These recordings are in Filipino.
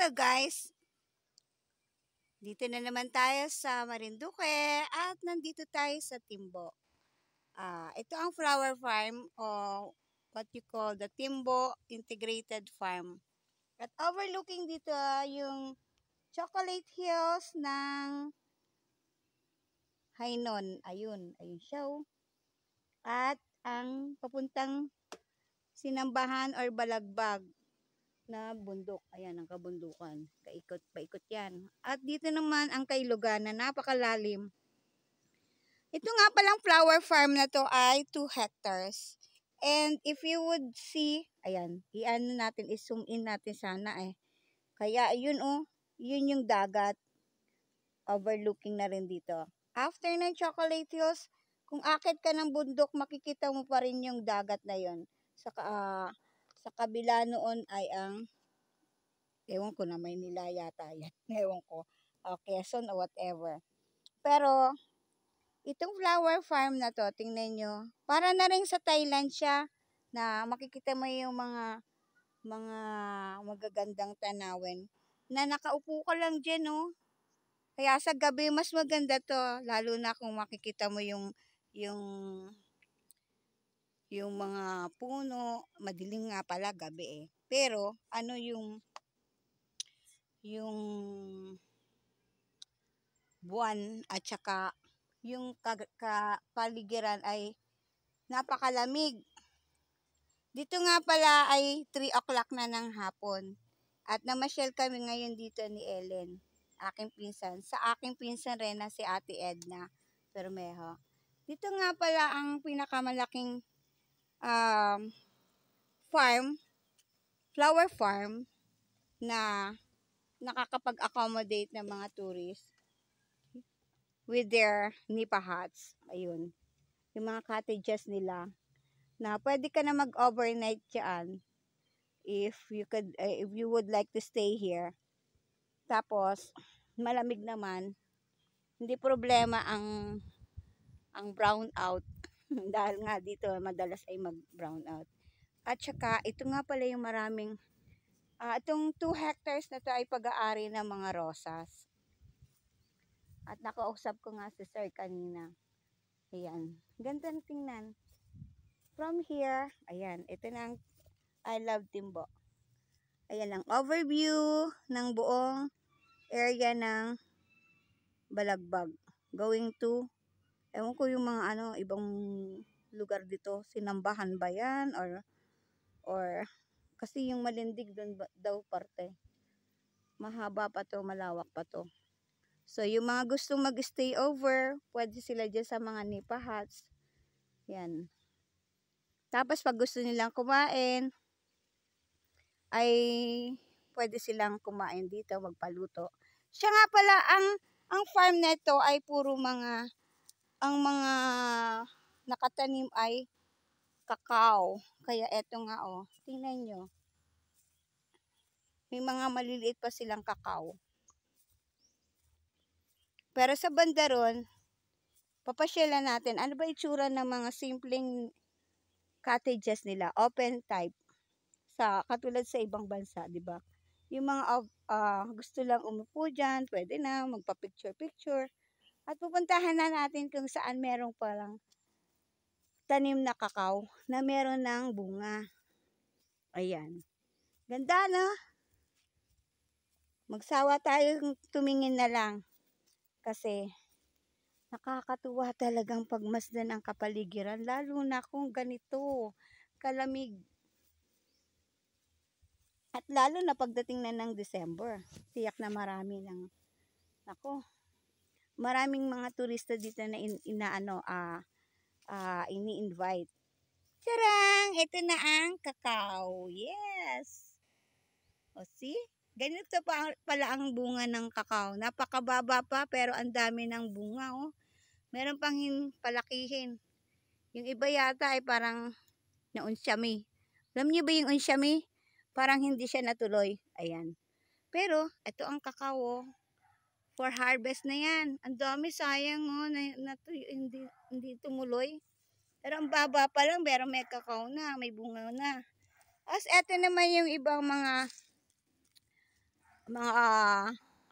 Hello guys! Dito na naman tayo sa Marinduque at nandito tayo sa Timbo. Ito ang flower farm o what you call the Timbo Integrated Farm. At overlooking dito yung Chocolate Hills ng Hainon. Ayun siya oh. At ang papuntang Sinambahan or Balagbag na bundok. Ayan, ang kabundukan. Paikot yan. At dito naman ang Kailugan na napakalalim. Ito nga palang flower farm na to ay 2 hectares. And if you would see, ayan, i-ano natin, i-zoom in natin sana eh. Kaya yun oh, yun yung dagat. Overlooking na rin dito. After ng Chocolate Hills, kung akit ka ng bundok, makikita mo pa rin yung dagat na yun. Sa kabila noon ay ang ewan ko na Maynila yata yan. Ewan ko. Quezon o whatever. Pero, itong flower farm na to, tingnan nyo, para na rin sa Thailand siya, na makikita mo yung mga magagandang tanawin, na nakaupo ka lang dyan, no? Kaya sa gabi, mas maganda to, lalo na kung makikita mo yung mga puno, madilim nga pala gabi eh. Pero, ano yung buwan at saka yung kapaligiran ay napakalamig. Dito nga pala ay 3 o'clock na ng hapon. At namasyal kami ngayon dito ni Ellen, aking pinsan. Sa aking pinsan rin na si Ate Edna Bermejo. Dito nga pala ang pinakamalaking flower farm na nakakapag-accommodate ng mga tourists with their nipa huts. Ayun. Yung mga cottages nila na pwede ka na mag-overnight dyan if you would like to stay here. Tapos, malamig naman. Hindi problema ang brown out dahil nga dito madalas ay mag-brown out. At saka, ito nga pala yung maraming itong 2 hectares na to ay pag-aari ng mga rosas. At nakausap ko nga si Sir kanina. Ayan. Ganda na tingnan. From here, ayan. Ito na ang I Love Timbo. Ayan ang overview ng buong area ng Balagbag. Going to, ewan ko yung mga ibang lugar dito. Sinambahan ba yan? Or kasi yung Malindig doon daw parte. Mahaba pa to, malawak pa to. So, yung mga gustong mag-stay over, pwede sila dyan sa mga nipa huts. Yan. Tapos, pag gusto nilang kumain, ay pwede silang kumain dito, magpaluto. Siya nga pala, ang farm na ito ay puro ang mga nakatanim ay kakao. Kaya eto nga oh, tingnan nyo. May mga maliliit pa silang kakao. Pero sa banda ron, papasyalan natin, ano ba itsura ng mga simpleng cottages nila, open type. Katulad sa ibang bansa, di ba? Yung mga gusto lang umupo dyan, pwede na, magpa-picture-picture. At pupuntahan na natin kung saan merong palang tanim na kakao na meron ng bunga. Ayan. Ganda, no? Magsawa tayo tumingin na lang. Kasi nakakatuwa talagang pagmasdan ang kapaligiran, lalo na kung ganito kalamig. At lalo na pagdating na ng December, tiyak na maraming mga turista dito na ini-invite. Charang! Ito na ang kakao. Yes! O see? Ganito pala ang bunga ng kakao. Napakababa pa pero ang dami ng bunga. Oh. Meron pang palakihin. Yung iba yata ay parang naunsyami. Alam niyo ba yung unsyami? Parang hindi siya natuloy. Ayan. Pero ito ang kakao. For harvest na yan. Ang dami, sayang oh, hindi tumuloy. Pero ang baba pa lang, pero may kakao na, may bunga na. As eto naman yung ibang mga mga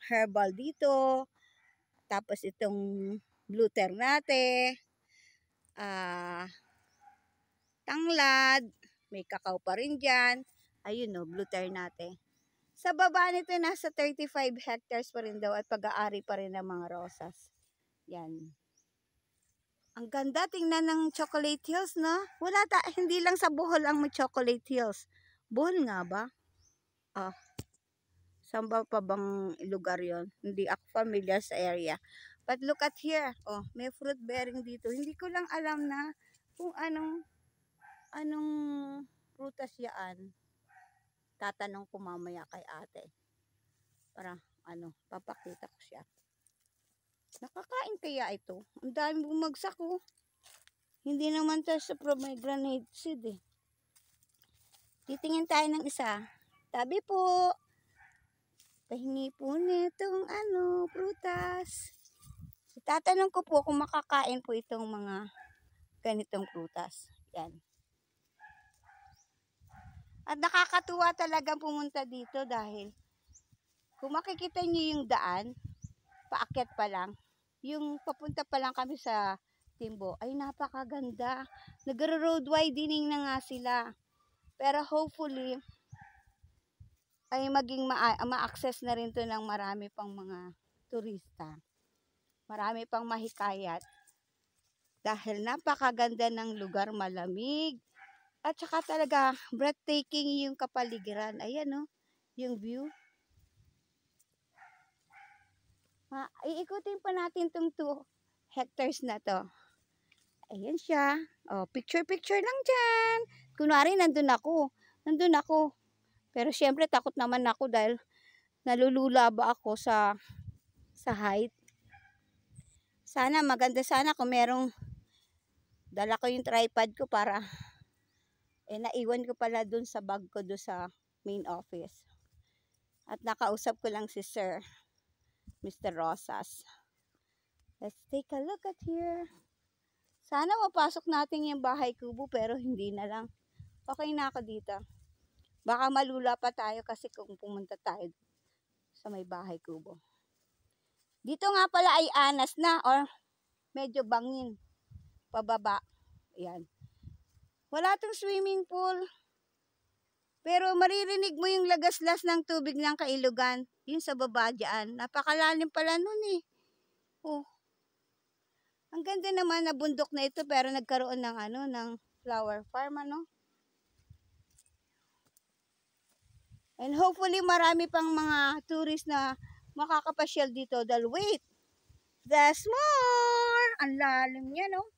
herbal dito. Tapos itong blue ternate, tanglad, may kakao pa rin dyan. Ayun no, blue ternate. Sa baba nito, nasa 35 hectares pa rin daw at pag-aari pa rin ng mga rosas. Yan. Ang ganda, tingnan ng Chocolate Hills, no? Hindi lang sa Bohol ang may Chocolate Hills. Bohol nga ba? Saan ba pa bang lugar yon? Hindi ako familiar sa area. But look at here. Oh, may fruit bearing dito. Hindi ko lang alam na kung anong prutas yan. Tatanong ko mamaya kay ate. Para papakita ko siya. Nakakain kaya ito? Ang dami bumagsak oh. Hindi naman tayo sa pomegranate seed eh. Titingin tayo ng isa. Tabi po. Pahingi po nitong prutas. Tatanong ko po kung makakain po itong mga ganitong prutas. Yan. At nakakatuwa talagang pumunta dito dahil kung makikita niyo yung daan, paakyat pa lang, yung papunta pa lang kami sa Timbo, ay napakaganda. Nagro-road widening na nga sila. Pero hopefully, ay maging ma-access na rin to ng marami pang mga turista. Marami pang mahikayat. Dahil napakaganda ng lugar, malamig. At saka talaga, breathtaking yung kapaligiran. Ayan o, yung view. Iikutin pa natin itong 2 hectares na to. Ayan siya. O, picture-picture lang dyan. Kunwari, nandun ako. Pero syempre, takot naman ako dahil nalulula ba ako sa height. Maganda sana kung merong dala ko yung tripod ko para naiwan ko pala dun sa bag ko dun sa main office. At nakausap ko lang si Sir Mr. Rosas. Let's take a look at here. Sana mapasok natin yung bahay kubo pero hindi na lang. Okay na ako dito. Baka malula pa tayo kasi kung pumunta tayo sa may bahay kubo. Dito nga pala ay anas na or medyo bangin. Pababa. Ayan. Wala tong swimming pool. Pero maririnig mo yung lagaslas ng tubig ng kailugan. Yun sa baba dyan. Napakalalim pala nun eh. Oh. Ang ganda naman na bundok na ito pero nagkaroon ng ng flower farm And hopefully marami pang mga tourist na makakapasyal dito. Dahil wait, there's more! Ang lalim niya no?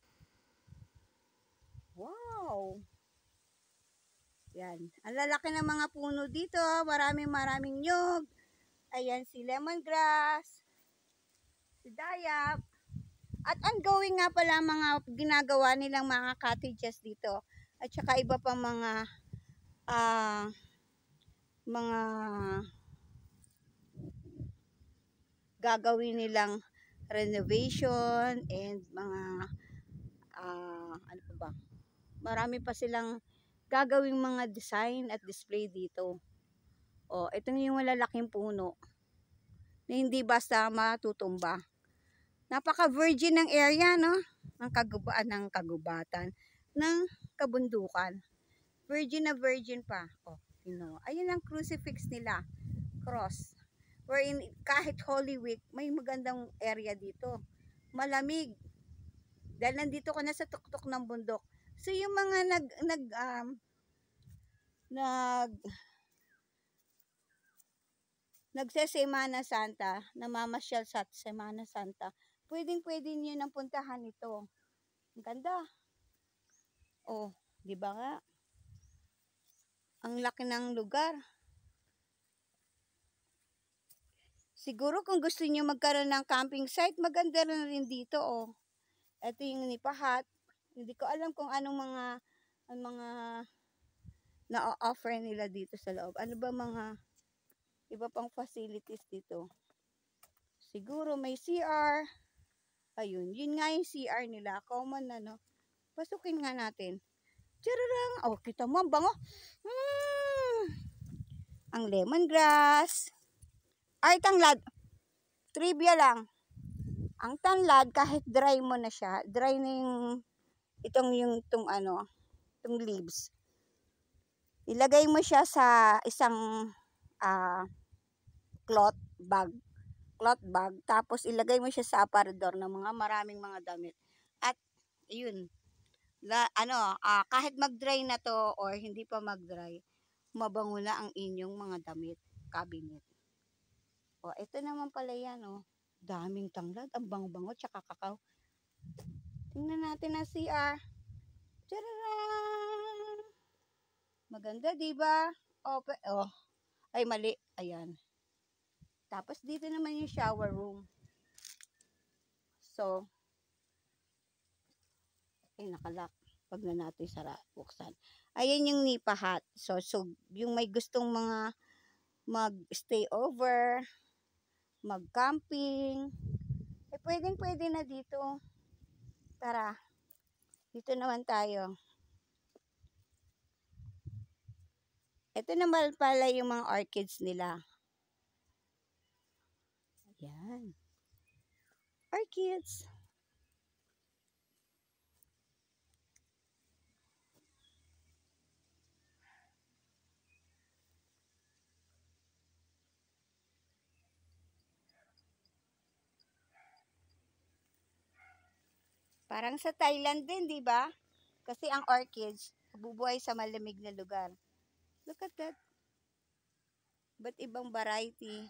Wow! Yan. Ang lalaki ng mga puno dito. Maraming nyog. Ayan si lemongrass. Si dayap. At ongoing nga pala mga ginagawa nilang mga cottages dito. At saka iba pang mga gagawin nilang renovation and mga ano pa ba? Marami pa silang gagawing mga design at display dito. Oh, ito yung malalaking puno na hindi basta matutumba. Napaka-virgin ng area, no? Ng kagubatan, ng kabundukan. Virgin na virgin pa. Oh, ayun ang crucifix nila. Cross. Wherein kahit Holy Week, may magandang area dito. Malamig. Dahil nandito ka na sa tuktok ng bundok. So yung mga nagse-Semana Santa, namamasyal sa Semana Santa, pwede nyo nang puntahan ito. Ang ganda. Oh, di ba nga? Ang laki ng lugar. Siguro kung gusto niyo magkaroon ng camping site, maganda rin dito oh. Ito yung nipahat. Hindi ko alam kung anong mga na-offer nila dito sa loob. Ano ba mga iba pang facilities dito? Siguro may CR. Ayun, yun nga yung CR nila. Common na no. Pasukin nga natin. Chararang! Oh, kita mo, ang bango. Ang lemongrass. Ay, tanglad. Trivia lang. Ang tanglad, kahit dry mo na siya, dry na itong ano, itong leaves. Ilagay mo siya sa isang cloth bag, tapos ilagay mo siya sa aparador ng mga maraming mga damit. At, yun, kahit mag-dry na to or hindi pa mag-dry, mabango na ang inyong mga damit, cabinet. O, ito naman pala yan, o. Daming tanglad, ang bango-bango, tsaka kakao. Tingnan natin ang CR. Tcharam! Maganda, diba? Open, oh. Ay, mali. Ayan. Tapos, dito naman yung shower room. So, ay, nakalock. Pag na natin buksan. Ayan yung Nipa Hut. So, yung may gustong mga mag-stay over, mag-camping, eh, pwedeng-pwede na dito. Tara, dito naman tayo. Ito naman pala yung mga orchids nila. Ayan. Orchids. Parang sa Thailand din, di ba? Kasi ang orchids, nabubuhay sa malamig na lugar. Look at that. Ba't ibang variety?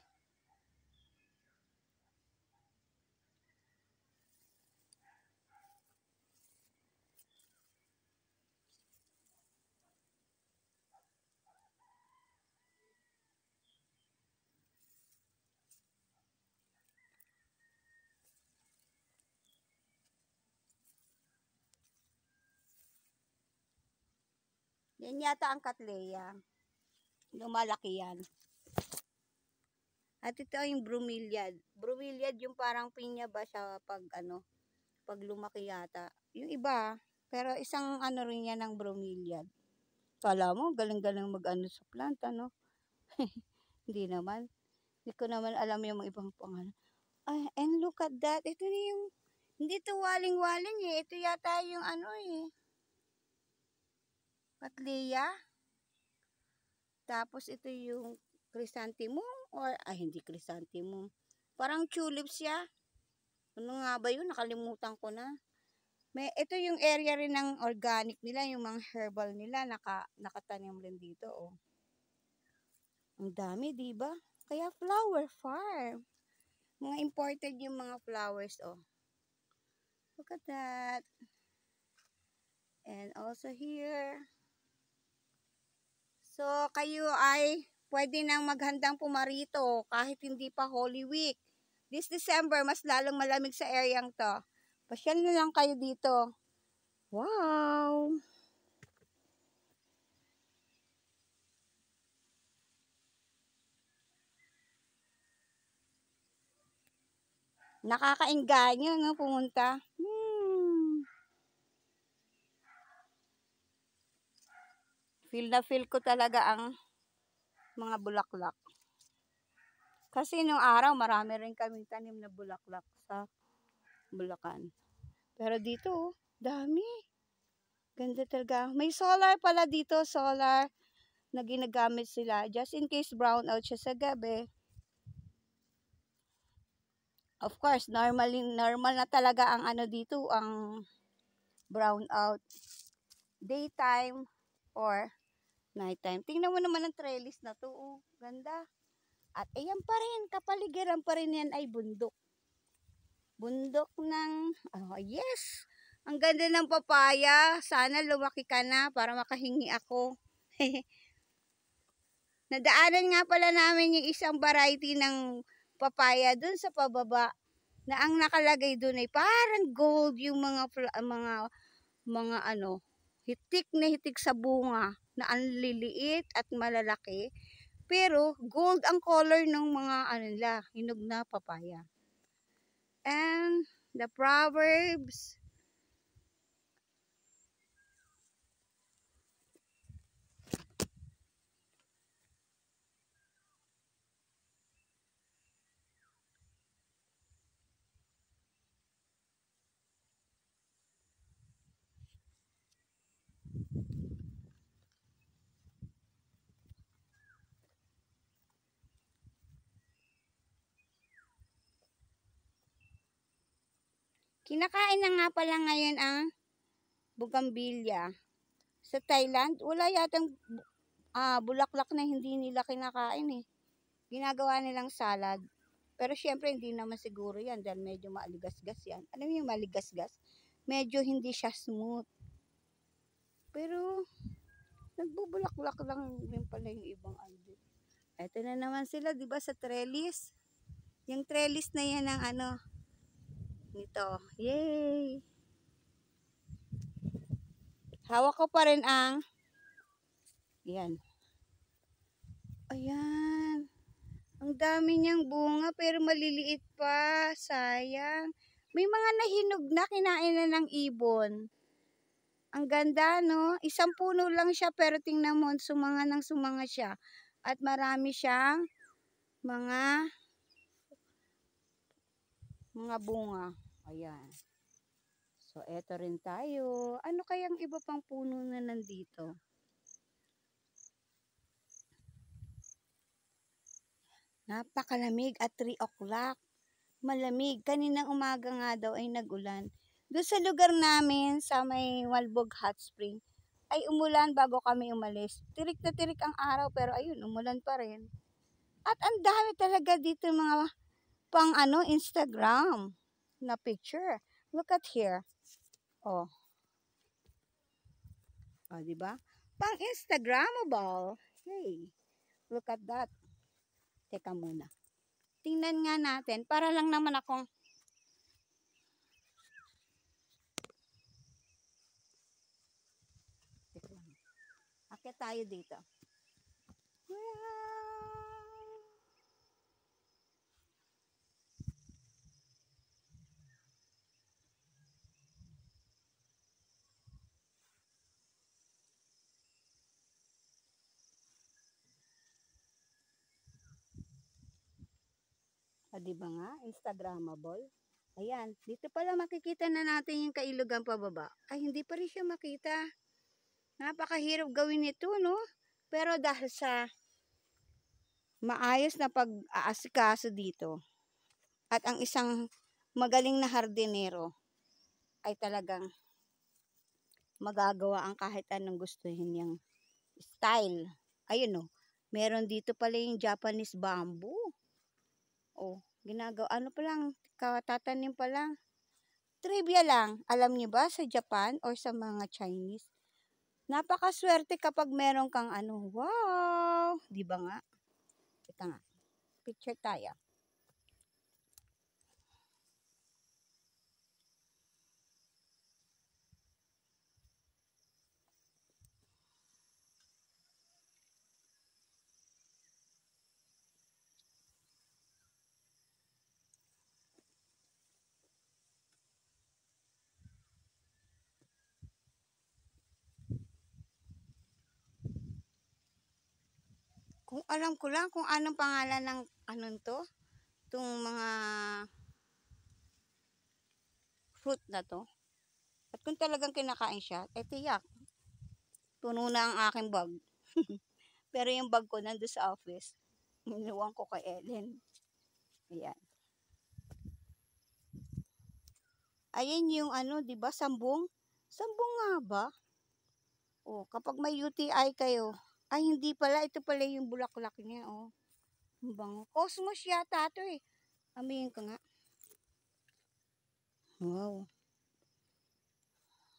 Yan yata ang Cattleya. Lumalaki yan. At ito yung bromeliad. Bromeliad yung parang pinya ba siya pag lumaki yata. Yung iba, pero isang ano rin yan ng bromeliad. Kala mo, galing-galing mag-ano sa plant, ano? Hindi naman. Hindi ko naman alam yung mga ibang pangalan. Ay, and look at that. Ito na yung, hindi ito waling-waling eh. Ito yata yung ano eh. Cattleya. Tapos ito yung chrysanthemum or, hindi chrysanthemum. Parang tulips siya. Ano nga ba yun? Nakalimutan ko na. Ito yung area rin ng organic nila, yung mga herbal nila, nakatanim rin dito, oh. Ang dami, di ba? Kaya flower farm. Mga imported yung mga flowers, oh. Look at that. And also here. So, kayo ay pwede nang maghandang pumarito kahit hindi pa Holy Week. This December, mas lalong malamig sa areang to. Pasyal na lang kayo dito. Wow! Nakakaengganyo, no, pumunta. Feel na feel ko talaga ang mga bulaklak. Kasi nung araw, marami rin kaming tanim na bulaklak sa Bulacan. Pero dito, dami. Ganda talaga. May solar pala dito, solar na ginagamit sila. Just in case brown out siya sa gabi. Of course, normal na talaga ang ano dito, ang brown out. Daytime or nighttime. Tingnan mo naman ang trellis na to. Oh, ganda. At ayan pa rin, kapaligiran pa rin yan ay bundok. Bundok ng, yes! Ang ganda ng papaya. Sana lumaki ka na para makahingi ako. Nadaanan nga pala namin yung isang variety ng papaya dun sa pababa na ang nakalagay dun ay parang gold yung mga hitik na hitik sa bunga na ang liliit at malalaki. Pero gold ang color ng mga hinog na papaya. And the Proverbs. Kinakain na nga pala ngayon ang bougainvillea. Sa Thailand, wala yatang bulaklak na hindi nila kinakain eh. Ginagawa nilang salad. Pero syempre hindi naman siguro yan dahil medyo maaligasgas yan. Alam mo yung maligasgas? Medyo hindi siya smooth. Pero nagbubulaklak lang din pala yung ibang ano. Ito na naman sila, 'di ba, sa trellis? Yung trellis na yan ng ano nito. Yay! Hawak ko pa rin ang yan. Ayan. Ang dami niyang bunga pero maliliit pa. Sayang. May mga nahinog na, kinain na ng ibon. Ang ganda, no? Isang puno lang siya pero tingnan mo, sumanga ng sumanga siya. At marami siyang mga bunga. Ayan. So, eto rin tayo. Ano kayang iba pang puno na nandito? Napakalamig at 3 o'clock. Malamig. Kaninang umaga nga daw ay nagulan. Doon sa lugar namin, sa may Walbog Hot Spring, ay umulan bago kami umalis. Tirik na tirik ang araw pero ayun, umulan pa rin. At ang dami talaga dito mga pang Instagram na picture. Look at here. Oh. Oh, di ba? Pang Instagrammable. Hey. Look at that. Teka muna. Tingnan nga natin para lang naman akong akit tayo dito. Di ba nga? Instagrammable. Ayan. Dito pala makikita na natin yung kailugan pababa. Ay, hindi pa rin siya makita. Napakahirap gawin ito, no? Pero dahil sa maayos na pag-aasikaso dito at ang isang magaling na hardinero ay talagang magagawa ang kahit anong gustuhin niyang style. Ayun, no? Meron dito pala yung Japanese bamboo. Oh, ginagawa. Ano pa lang, tatanim pa lang. Trivia lang, alam niyo ba sa Japan or sa mga Chinese, napakaswerte kapag meron kang wow! Di ba nga? Ito nga, picture tayo. Kung alam ko lang kung anong pangalan ng to, itong mga fruit na to. At kung talagang kinakain siya, tiyak, puno na ang aking bag. Pero yung bag ko nandun sa office, iniwan ko kay Ellen. Ayan. Ayan yung di ba, sambong? Sambong nga ba? Oh, kapag may UTI kayo, ay hindi pala, ito pala yung bulaklak niya, oh. Ang bango. Cosmos yata ito eh. Amihin ko nga. Wow.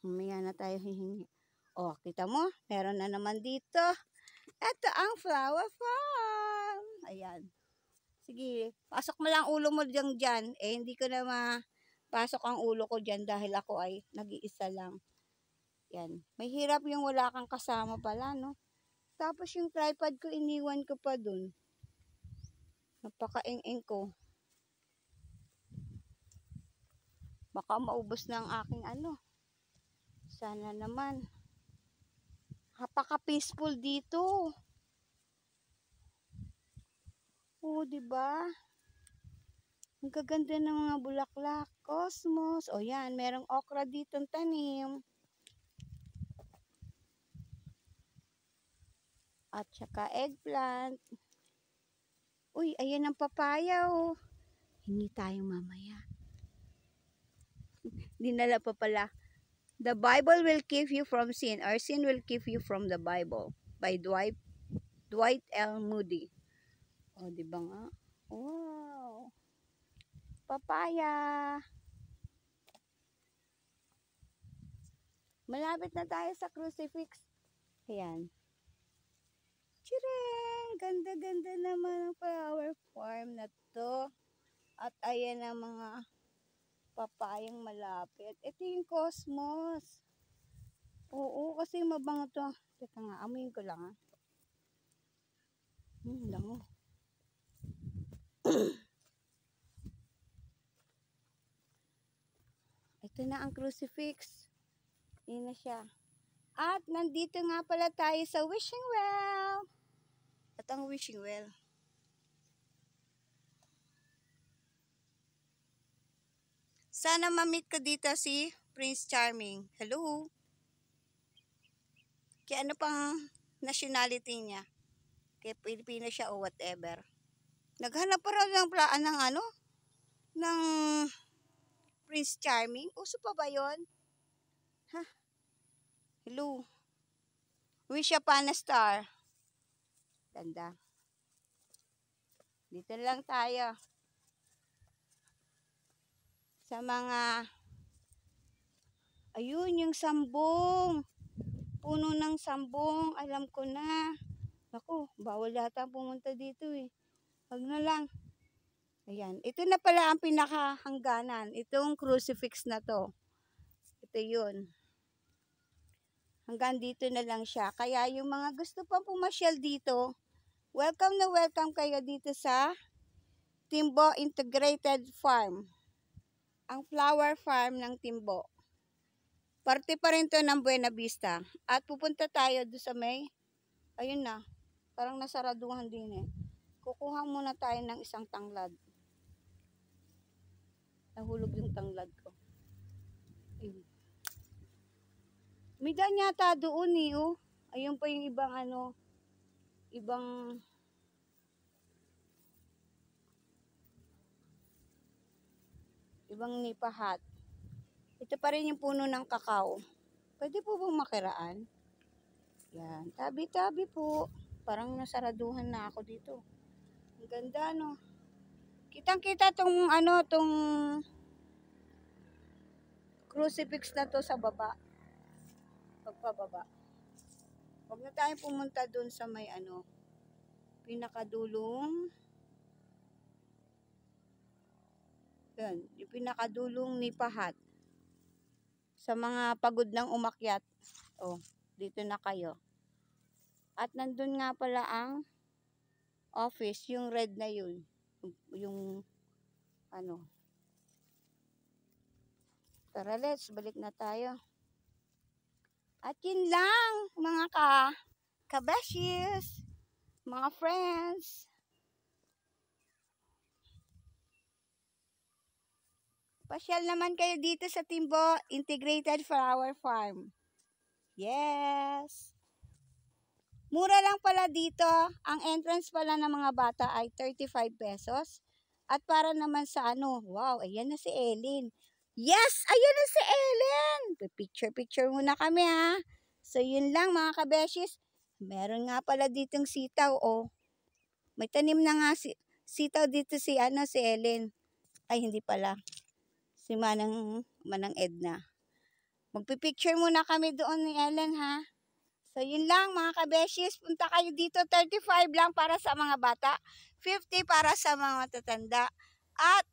Mamaya na tayo hihingi. Oh, kita mo? Meron na naman dito. Ito ang flower farm. Ayan. Sige, pasok mo lang ulo mo dyan. Eh, hindi ko na mapasok ang ulo ko dyan dahil ako ay nag-iisa lang. Yan. May hirap yung wala kang kasama pala, no? Tapos yung tripod ko, iniwan ko pa dun. Napaka-ing-ing ko. Baka maubos na ang aking Sana naman. Napaka-peaceful dito. Oh, di ba? Ang gaganda ng mga bulaklak. Cosmos. O yan, merong okra dito tanim. At saka eggplant. Uy, ayan ang papaya, oh. Hingi tayo mamaya. Dinala pa pala. The Bible will keep you from sin, or sin will keep you from the Bible. By Dwight L. Moody. O, di ba nga? Wow! Papaya! Malapit na tayo sa crucifix. Ayan. Tchireng! Ganda-ganda naman ang flower farm na to. At ayan ang mga papayang malapit. Ito yung cosmos. Oo, kasi mabango to. Teka nga, amuyin ko lang ha. Lango. Ito na ang crucifix. Yan na siya. At nandito nga pala tayo sa wishing well. At ang wishing well. Sana ma-meet ko dito si Prince Charming. Hello. Kaya ano pang nationality niya? Kaya Pilipino siya o whatever. Naghanap pa rin ng plaan ng ano? Ng Prince Charming. Uso pa ba yun? Ha? Hello. Wish upon a star. Ganda. Dito lang tayo. Sa mga... Ayun, yung sambong. Puno ng sambong. Alam ko na. Ako, bawal yata pumunta dito eh. Wag na lang. Ayan. Ito na pala ang pinakahangganan. Itong crucifix na to. Ito yun. Hanggang dito na lang siya. Kaya yung mga gusto pang pumasyal dito, welcome na welcome kayo dito sa Timbo Integrated Farm. Ang flower farm ng Timbo. Parte pa rin to ng Buena Vista. At pupunta tayo doon sa may, ayun na, parang nasaraduhan din eh. Kukuha muna tayo ng isang tanglad. Nahulog yung tanglad ko. Ayun. May daan yata doon eh, oh. Ayun pa yung ibang ano, ibang nipahat. Ito pa rin yung puno ng kakao. Pwede po bang makiraan? Yan, tabi-tabi po. Parang nasaraduhan na ako dito. Ang ganda, no? Kitang-kita tong ano, tong crucifix na to sa baba. Pagpababa. Huwag na tayo pumunta dun sa may ano, pinakadulong. Yan, yung pinakadulong nipahat. Sa mga pagod ng umakyat. Oh, dito na kayo. At nandun nga pala ang office, yung red na yun. Yung ano. Tara, let's balik na tayo. At yun lang, mga kabeshies, mga friends. Pasyal naman kayo dito sa Timbo Integrated Flower Farm. Yes! Mura lang pala dito. Ang entrance pala ng mga bata ay 35 pesos. At para naman sa ano, wow, ayan na si Ellen. Yes, ayan na si Ellen. Picture muna kami ha. So yun lang mga kabeshis. Meron nga pala ditong sitaw oh. May tanim na nga sitaw dito si Ellen. Ay hindi pala. Si Manang Edna. Magpipicture muna kami doon ni Ellen ha. So yun lang mga kabeshis. Punta kayo dito. 35 lang para sa mga bata. 50 para sa mga tatanda. At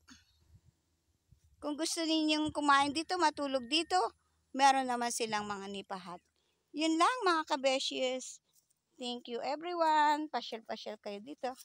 kung gusto ninyong kumain dito, matulog dito, meron naman silang mga nipahat. Yun lang mga kabeshis. Thank you everyone. Pasyal-pasyal kayo dito.